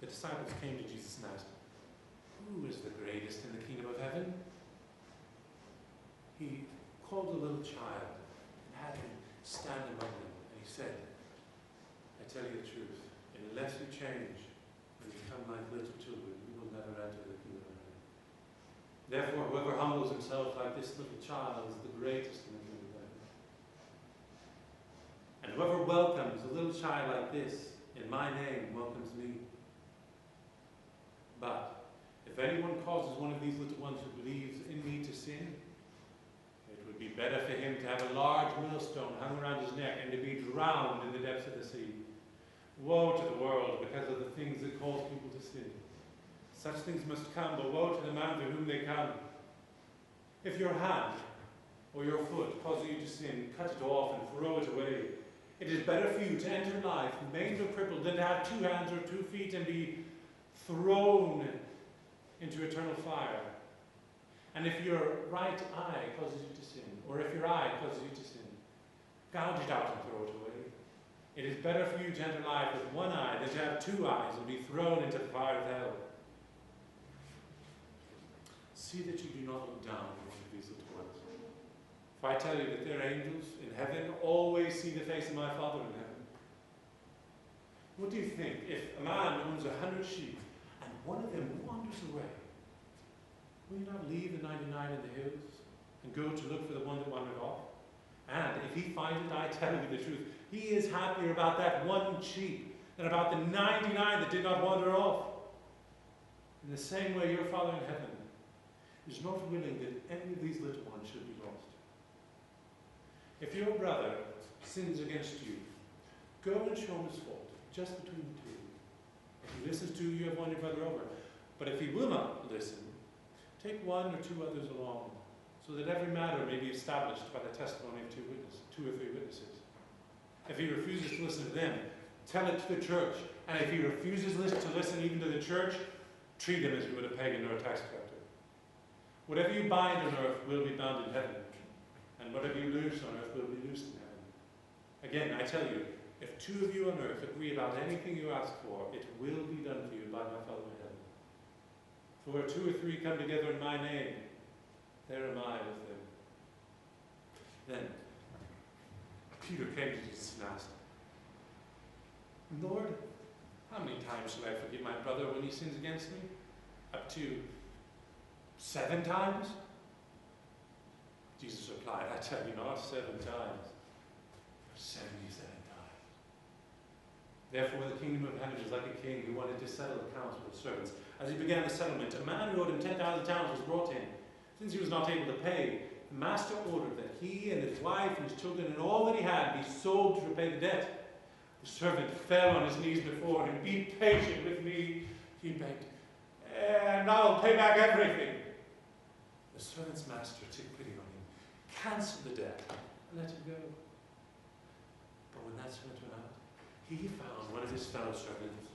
the disciples came to Jesus and asked, "Who is the greatest in the kingdom of heaven?" He called a little child and had him stand among them, and he said, "I tell you the truth, unless you change and become like little children, you will never enter the kingdom of heaven. Therefore, whoever humbles himself like this little child is the greatest in the kingdom of heaven. And whoever welcomes a little child like this in my name welcomes me. But if anyone causes one of these little ones who believes in me to sin, it would be better for him to have a large millstone hung around his neck and to be drowned in the depths of the sea. Woe to the world because of the things that cause people to sin. Such things must come, but woe to the man to whom they come. If your hand or your foot causes you to sin, cut it off and throw it away. It is better for you to enter life maimed or crippled than to have 2 hands or 2 feet and be thrown into eternal fire. And if your right eye causes you to sin, or if your eye causes you to sin, gouge it out and throw it away. It is better for you to enter life with 1 eye than to have 2 eyes and be thrown into the fire of hell. See that you do not look down on one of these little ones. For I tell you that their angels in heaven always see the face of my Father in heaven. What do you think if a man owns 100 sheep and one of them wanders away? Will you not leave the 99 in the hills and go to look for the one that wandered off? And if he finds it, I tell you the truth, he is happier about that 1 sheep than about the 99 that did not wander off. In the same way, your Father in heaven is not willing that any of these little ones should be lost. If your brother sins against you, go and show him his fault, just between the two. If he listens to you, you have won your brother over. But if he will not listen, take 1 or 2 others along, so that every matter may be established by the testimony of 2 or 3 witnesses. If he refuses to listen to them, tell it to the church. And if he refuses to listen even to the church, treat him as you would a pagan or a tax collector. Whatever you bind on earth will be bound in heaven, and whatever you loose on earth will be loosed in heaven. Again, I tell you, if 2 of you on earth agree about anything you ask for, it will be done for you by my Father in heaven. For where 2 or 3 come together in my name, there am I with them. Then Peter came to Jesus and asked, "Lord, how many times shall I forgive my brother when he sins against me? Up to 7 times?" Jesus replied, "I tell you not 7 times, but 77 times. Therefore the kingdom of heaven is like a king who wanted to settle accounts with his servants. As he began the settlement, a man who owed him 10,000 talents was brought in. Since he was not able to pay, the master ordered that he and his wife and his children and all that he had be sold to repay the debt. The servant fell on his knees before him. "Be patient with me," he begged, "and I'll pay back everything." The servant's master took pity on him, canceled the debt, and let him go. But when that servant went out, he found one of his fellow servants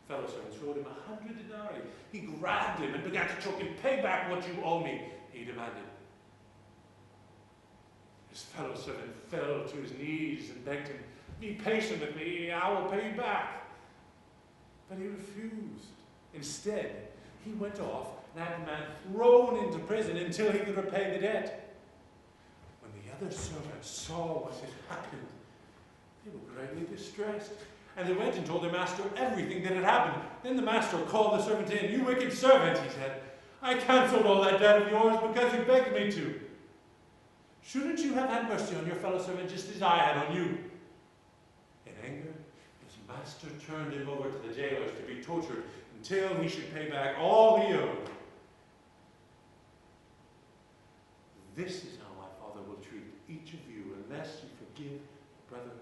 who owed him 100 denarii. He grabbed him and began to choke him. "Pay back what you owe me," he demanded. His fellow servant fell to his knees and begged him, "Be patient with me, I will pay you back." But he refused. Instead, he went off and had the man thrown into prison until he could repay the debt. When the other servants saw what had happened, they were greatly distressed. And they went and told their master everything that had happened. Then the master called the servant in. "You wicked servant," he said, "I cancelled all that debt of yours because you begged me to. Shouldn't you have had mercy on your fellow servant just as I had on you?" In anger, his master turned him over to the jailers to be tortured until he should pay back all he owed. This is how my Father will treat each of you unless you forgive a brother